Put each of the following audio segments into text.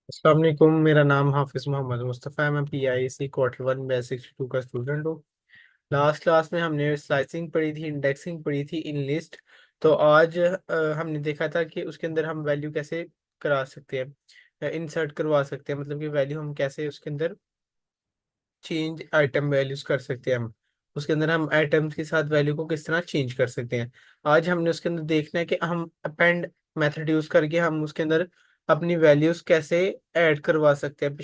अस्सलाम वालेकुम। मेरा नाम हाफिज़ मोहम्मद मुस्तफ़ा है। मैं PIC क्वार्टर 1 बैच 62 का स्टूडेंट हूँ। लास्ट क्लास में हमने स्लाइसिंग पढ़ी थी, इंडेक्सिंग पढ़ी थी इन लिस्ट। तो आज हमने देखा था कि उसके अंदर हम वैल्यू कैसे करा सकते हैं, इंसर्ट करवा सकते हैं, मतलब कि वैल्यू हम कैसे उसके अंदर चेंज आइटम वैल्यूज कर सकते हैं। हम उसके अंदर हम आइटम्स के साथ वैल्यू को किस तरह चेंज कर सकते हैं। आज हमने उसके अंदर देखना है कि हम अपेंड मेथड यूज करके हम उसके अंदर अपनी वैल्यूज कैसे ऐड करवा सकते हैं।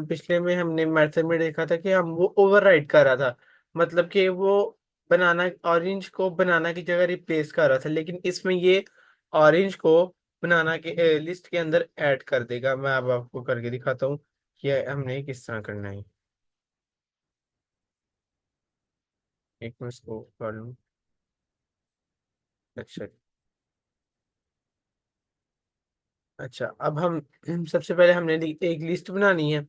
पिछले में हमने मेथड में देखा था कि हम वो ओवरराइड कर रहा था, मतलब कि वो बनाना ऑरेंज को बनाना की जगह रिप्लेस कर रहा था, लेकिन इसमें ये ऑरेंज को बनाना के लिस्ट के अंदर ऐड कर देगा। मैं अब आपको करके दिखाता हूँ कि हमने किस तरह करना है। एक मिनट को कर लूँ। अच्छा। अच्छा, अब हम सबसे पहले हमने एक लिस्ट बनानी है।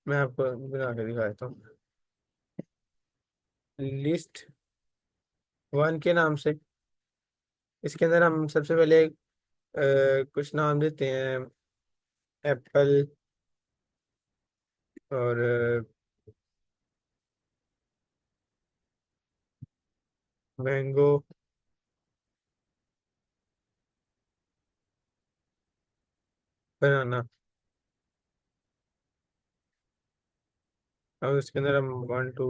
मैं आपको बना के दिखाता हूँ। लिस्ट 1 के नाम से इसके अंदर हम सबसे पहले कुछ नाम देते हैं। एप्पल और मैंगो, बनाना। अब इसके अंदर हम 1 2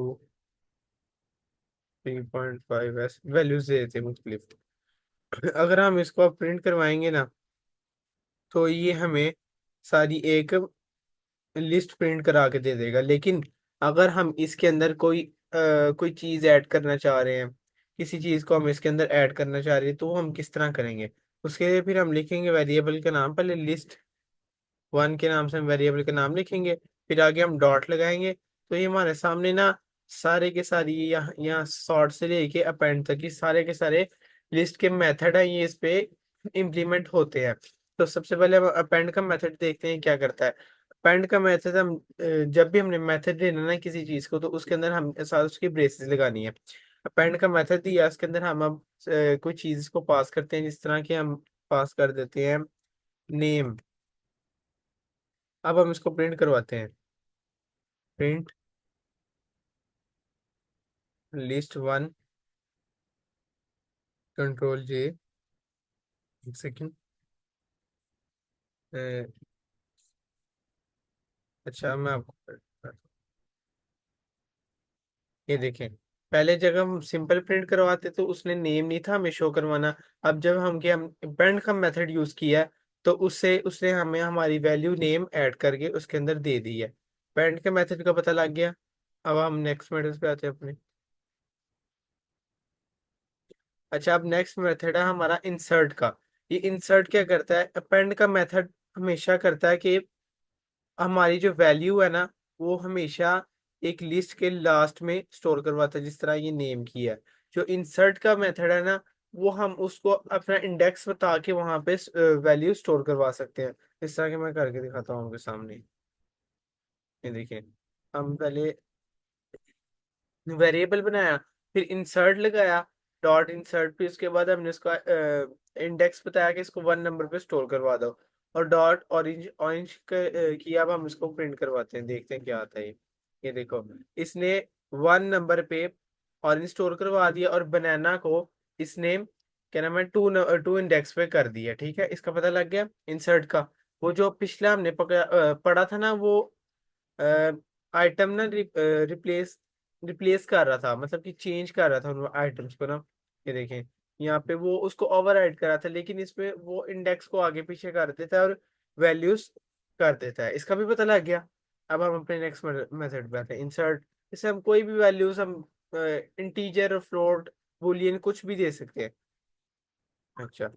3.5 ऐसे वैल्यूज दे देते हैं मुख्तलिफ। अगर हम इसको प्रिंट करवाएंगे ना, तो ये हमें सारी एक लिस्ट प्रिंट करा के दे देगा। लेकिन अगर हम इसके अंदर कोई चीज़ ऐड करना चाह रहे हैं, किसी चीज़ को हम इसके अंदर ऐड करना चाह रहे हैं, तो वो हम किस तरह करेंगे। उसके लिए फिर हम लिखेंगे वेरिएबल का नाम, पहले लिस्ट 1 के नाम से हम वेरिएबल का नाम लिखेंगे। फिर आगे हम डॉट लगाएंगे, तो ये हमारे सामने ना सारे के सारे यहाँ यहाँ सॉर्ट से लेके अपेंड तक की सारे के सारे लिस्ट के मेथड है, ये इस पे इम्प्लीमेंट होते हैं। तो सबसे पहले हम अपेंड का मेथड देखते हैं क्या करता है। अपेंड का मेथड हम जब भी हमने मेथड देना ना किसी चीज को, तो उसके अंदर हम साथ उसकी ब्रेसेस लगानी है। अपेंड का मेथड दिया, उसके अंदर हम अब कोई चीज को पास करते हैं, जिस तरह के हम पास कर देते हैं नेम। अब हम इसको प्रिंट करवाते हैं। Print list 1, Ctrl+J। एक सेकेंड। अच्छा, मैं आपको ये देखें। पहले जब हम सिंपल प्रिंट करवाते तो उसने नेम नहीं था हमें शो करवाना। अब जब हम पेंड का मेथड यूज किया, तो उससे उसने हमें हमारी वैल्यू नेम ऐड करके उसके अंदर दे दी है। पेंड के मेथड का पता लग गया। अब हम नेक्स्ट मेथड पे आते हैं अपने। अच्छा, अब नेक्स्ट मेथड है हमारा इंसर्ट का। ये इंसर्ट क्या करता है, अपेंड का मेथड हमेशा करता है कि हमारी जो वैल्यू है ना, वो हमेशा एक लिस्ट के लास्ट में स्टोर करवाता है, जिस तरह ये नेम की है। जो इंसर्ट का मेथड है ना, वो हम उसको अपना इंडेक्स बता के वहां पे वैल्यू स्टोर करवा सकते हैं। इस तरह के मैं करके दिखाता हूँ आपके सामने। ये देखिए, हम पहले वेरिएबल बनाया, फिर इंसर्ट लगाया, डॉट इंसर्ट, फिर उसके बाद हमने उसका इंडेक्स बताया कि इसको 1 नंबर पे स्टोर करवा दो। और डॉट ऑरेंज ऑरेंज किया। अब हम इसको प्रिंट करवाते हैं, देखते हैं क्या आता है। ये देखो, इसने 1 नंबर पे ऑरेंज स्टोर करवा दिया, और बनाना को इसने क्या नाम है 2 इंडेक्स पे कर दिया। ठीक है, इसका पता लग गया इंसर्ट का। वो जो पिछला हमने पढ़ा था ना, वो आइटम ना रिप्लेस रिप्लेस कर रहा था, मतलब कि चेंज कर रहा था उन आइटम्स को ना। ये देखें, यहाँ पे वो उसको ओवरराइड कर रहा था, लेकिन इसमें वो इंडेक्स को आगे पीछे कर देता है और वैल्यूज कर देता है। इसका भी पता लग गया। अब हम अपने नेक्स्ट मेथड पे आते हैं, इंसर्ट। इससे हम कोई भी वैल्यूज हम इंटीजर, फ्लोट, बूलियन कुछ भी दे सकते हैं। अच्छा,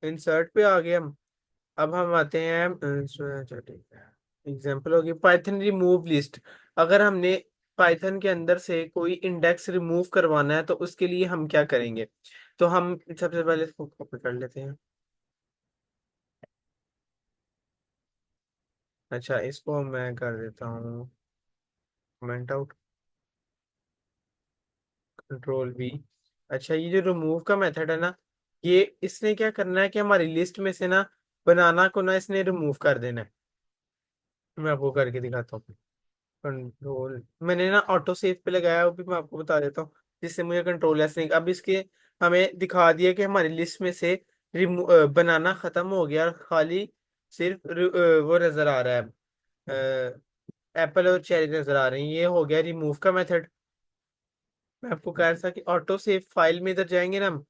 इंसर्ट पे आ गए हम। अब हम आते हैं एग्जाम्पल होगी पाइथन रिमूव लिस्ट। अगर हमने पाइथन के अंदर से कोई इंडेक्स रिमूव करवाना है, तो उसके लिए हम क्या करेंगे। तो हम सबसे पहले इसको कॉपी कर लेते हैं। अच्छा, इसको मैं कर देता हूँ कमेंट आउट, Ctrl+V। अच्छा, ये जो रिमूव का मेथड है ना, ये इसने क्या करना है कि हमारी लिस्ट में से ना बनाना को ना इसने रिमूव कर देना है। मैं आपको करके दिखाता हूँ। कंट्रोल मैंने ना ऑटो सेव पे लगाया है, वो भी मैं आपको बता देता हूँ, जिससे मुझे कंट्रोल ऐसे नहीं। अब इसके हमें दिखा दिया कि हमारी लिस्ट में से बनाना खत्म हो गया और खाली सिर्फ वो नजर आ रहा है, एप्पल और चेरी नजर आ रही हैं। ये हो गया रिमूव का मेथड। मैं आपको कह रहा था कि ऑटो सेव फाइल में इधर जाएंगे ना हम,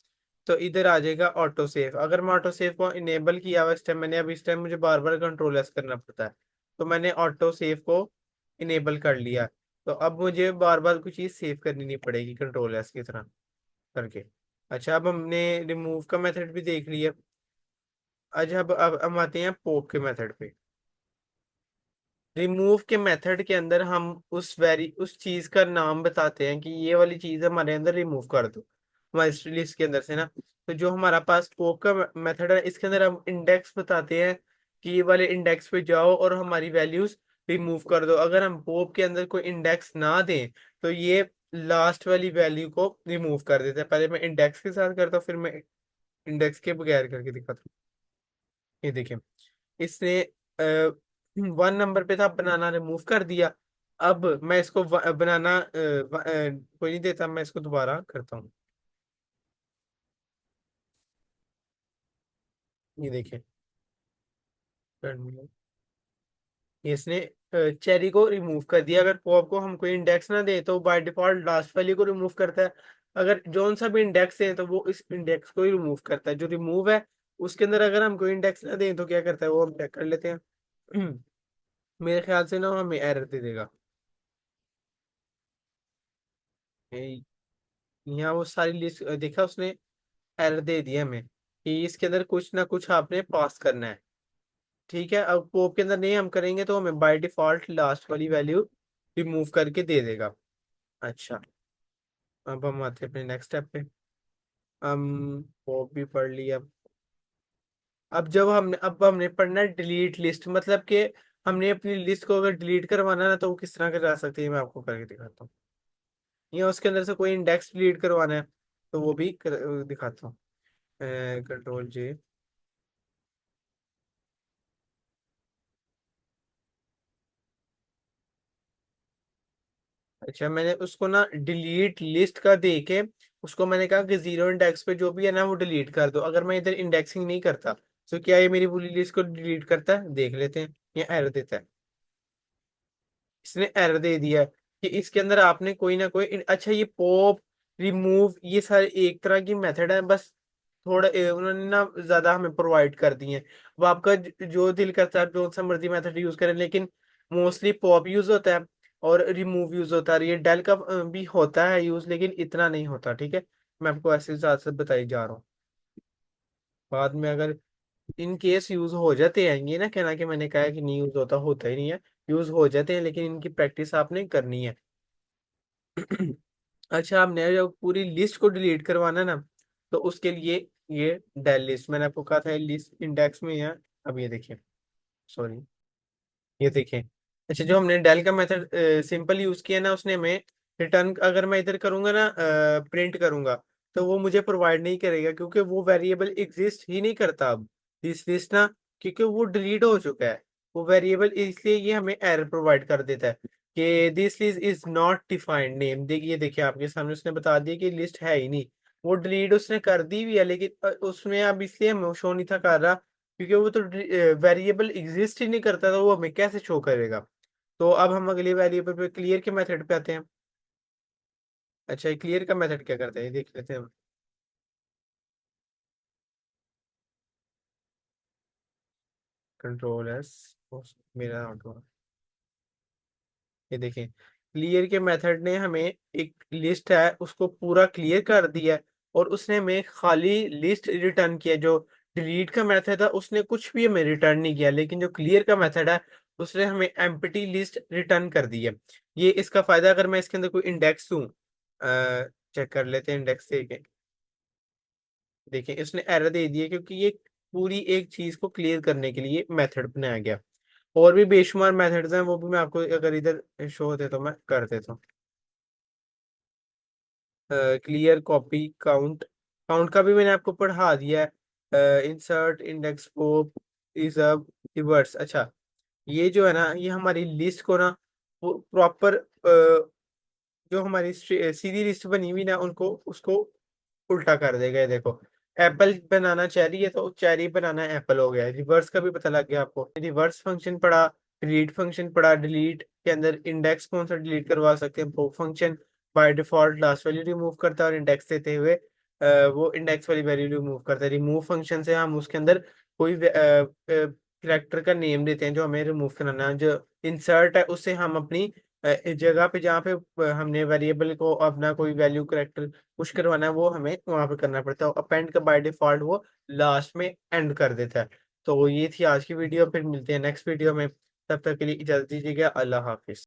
तो इधर आ जाएगा ऑटो सेव। अगर मैं ऑटो सेव को इनेबल किया हुआ इस टाइम मैंने, अब इस टाइम मुझे बार बार कंट्रोल एस करना पड़ता है, तो मैंने ऑटो सेव को इनेबल कर लिया। तो अब मुझे बार बार कुछ चीज सेव करनी नहीं पड़ेगी कंट्रोल एस की तरह करके। अच्छा, अब हमने रिमूव का मेथड भी देख लिया। अच्छा, अब हम आते हैं पॉप के मेथड पे। रिमूव के मेथड के अंदर हम उस चीज का नाम बताते हैं कि ये वाली चीज हमारे अंदर रिमूव कर दो हमारी लिस्ट के अंदर से ना। तो जो हमारा पास पोप का मेथड है, इसके अंदर हम इंडेक्स बताते हैं कि ये वाले इंडेक्स पे जाओ और हमारी वैल्यूज रिमूव कर दो। अगर हम पोप के अंदर कोई इंडेक्स ना दें तो ये लास्ट वाली वैल्यू को रिमूव कर देता है। पहले मैं इंडेक्स के साथ करता हूँ, फिर मैं इंडेक्स के बगैर करके दिखाता हूँ। ये देखिए, इसने 1 नंबर पे था, बनाना रिमूव कर दिया। अब मैं इसको बनाना कोई नहीं देता, मैं इसको दोबारा करता हूँ। ये देखिए, इसने चेरी को रिमूव कर दिया। अगर पॉप को हम कोई इंडेक्स ना दे तो बाय डिफॉल्ट लास्ट वैल्यू को रिमूव करता है। अगर जोन सा भी इंडेक्स है तो वो इस इंडेक्स को ही रिमूव करता है। जो रिमूव है उसके अंदर अगर हम कोई इंडेक्स ना दें तो क्या करता है वो हम चेक कर लेते हैं। मेरे ख्याल से ना वो हमें एरर दे देगा। ये- यहाँ वो सारी लिस्ट देखा उसने, एरर दे दिया हमें कि इसके अंदर कुछ ना कुछ आपने पास करना है। ठीक है, अब पोप के अंदर नहीं हम करेंगे तो हमें बाय डिफॉल्ट लास्ट वाली वैल्यू रिमूव करके दे देगा। अच्छा, अब हम आते हैं अपने नेक्स्ट स्टेप पे। हम पोप भी पढ़ लिया। अब हमने पढ़ना है डिलीट लिस्ट, मतलब कि हमने अपनी लिस्ट को अगर डिलीट करवाना ना तो वो किस तरह करा सकते हैं, मैं आपको करके दिखाता हूँ। या उसके अंदर से कोई इंडेक्स डिलीट करवाना है तो वो भी दिखाता हूँ। Control J। अच्छा, मैंने उसको ना डिलीट लिस्ट का दे के उसको मैंने कहा कि 0 इंडेक्स पे जो भी है ना वो डिलीट कर दो। अगर मैं इधर इंडेक्सिंग नहीं करता तो क्या ये मेरी पूरी लिस्ट को डिलीट करता है, देख लेते हैं। ये एरर देता है, इसने एरर दे दिया है कि इसके अंदर आपने कोई ना कोई अच्छा, ये पॉप रिमूव ये सारे एक तरह की मेथड है, बस थोड़ा उन्होंने ना ज्यादा हमें प्रोवाइड कर दिए हैं। अब आपका जो दिल करता है आप जो सा मर्जी मेथड यूज करें, लेकिन मोस्टली पॉप यूज होता है और रिमूव यूज होता है। ये डेल का भी होता है यूज, लेकिन इतना नहीं होता। ठीक है, मैं आपको ऐसे साथ साथ बताई जा रहा हूँ। बाद में अगर इन केस यूज हो जाते हैं, ये ना कहना कि मैंने कहा कि नहीं यूज होता, होता ही नहीं है, यूज हो जाते हैं, लेकिन इनकी प्रैक्टिस आपने करनी है। अच्छा, आपने जब पूरी लिस्ट को डिलीट करवाना ना तो उसके लिए ये डेल लिस्ट मैंने आपको कहा था लिस्ट इंडेक्स में है। अब ये देखिए, सॉरी, ये देखें। अच्छा, जो हमने डेल का मेथड सिंपल यूज किया ना उसने हमें रिटर्न, अगर मैं इधर करूंगा ना प्रिंट करूंगा तो वो मुझे प्रोवाइड नहीं करेगा, क्योंकि वो वेरिएबल एग्जिस्ट ही नहीं करता अब दिस लिस्ट ना, क्योंकि वो डिलीट हो चुका है वो वेरिएबल। इसलिए ये हमें एरर प्रोवाइड कर देता है कि this list is not defined name. देखिए देखिए आपके सामने उसने बता दिया कि लिस्ट है ही नहीं। वो डिलीट उसने कर दी भी है, लेकिन उसमें अब इसलिए हमें शो नहीं था कर रहा क्योंकि वो तो वेरिएबल एग्जिस्ट ही नहीं करता, तो वो हमें कैसे शो करेगा। तो अब हम अगले वेरिएबल पे क्लियर के मेथड पे आते हैं। अच्छा, क्लियर का मेथड क्या करते हैं ये देख लेते हैं हम। कंट्रोल S, मेरा ऑटो। ये देखें, क्लियर के मेथड ने हमें एक लिस्ट है उसको पूरा क्लियर कर दिया है, और उसने हमें खाली लिस्ट रिटर्न किया। जो डिलीट का मेथड था उसने कुछ भी हमें रिटर्न नहीं किया, लेकिन जो क्लियर का मेथड है उसने हमें एम्प्टी लिस्ट रिटर्न कर दी है। ये इसका फायदा, अगर मैं इसके अंदर कोई इंडेक्स दूं, चेक कर लेते हैं इंडेक्स दे के। देखिए, इसने एरर दे दी है क्योंकि ये पूरी एक चीज को क्लियर करने के लिए मेथड बनाया गया। और भी बेशुमार मेथड्स हैं, वो भी मैं आपको अगर इधर शो होते तो मैं कर देता हूँ। Clear, copy, count. काउंट का भी मैंने आपको पढ़ा दिया है। Insert, index, pope, is a reverse. अच्छा, ये जो है ना, ये हमारी लिस्ट को ना प्रॉपर, जो हमारी सीधी लिस्ट बनी हुई ना उनको उसको उल्टा कर देगा। ये देखो, एप्पल बनाना चेरी है तो चेरी बनाना एप्पल हो गया। रिवर्स का भी पता लग गया आपको। रिवर्स फंक्शन पढ़ा, डिलीट फंक्शन पढ़ा, डिलीट के अंदर इंडेक्स कौन सा डिलीट करवा सकते हैं। Pop function by default last value remove करता है और इंडेक्स देते हुए वो इंडेक्स वाली वैल्यू रिमूव करता है। रिमूव फंक्शन से हम उसके अंदर कोई कैरेक्टर का नेम देते हैं जो हमें रिमूव कराना है। जो इंसर्ट है उससे हम अपनी जगह पे जहाँ पे हमने वेरिएबल को अपना कोई वैल्यू करेक्टर पुश करवाना है वो हमें वहां पे करना पड़ता है। अपेंड का बाय डिफॉल्ट वो लास्ट में एंड कर देता है। तो ये थी आज की वीडियो, फिर मिलते हैं नेक्स्ट वीडियो में। तब तक के लिए इजाजत दीजिएगा। अल्लाह हाफिज।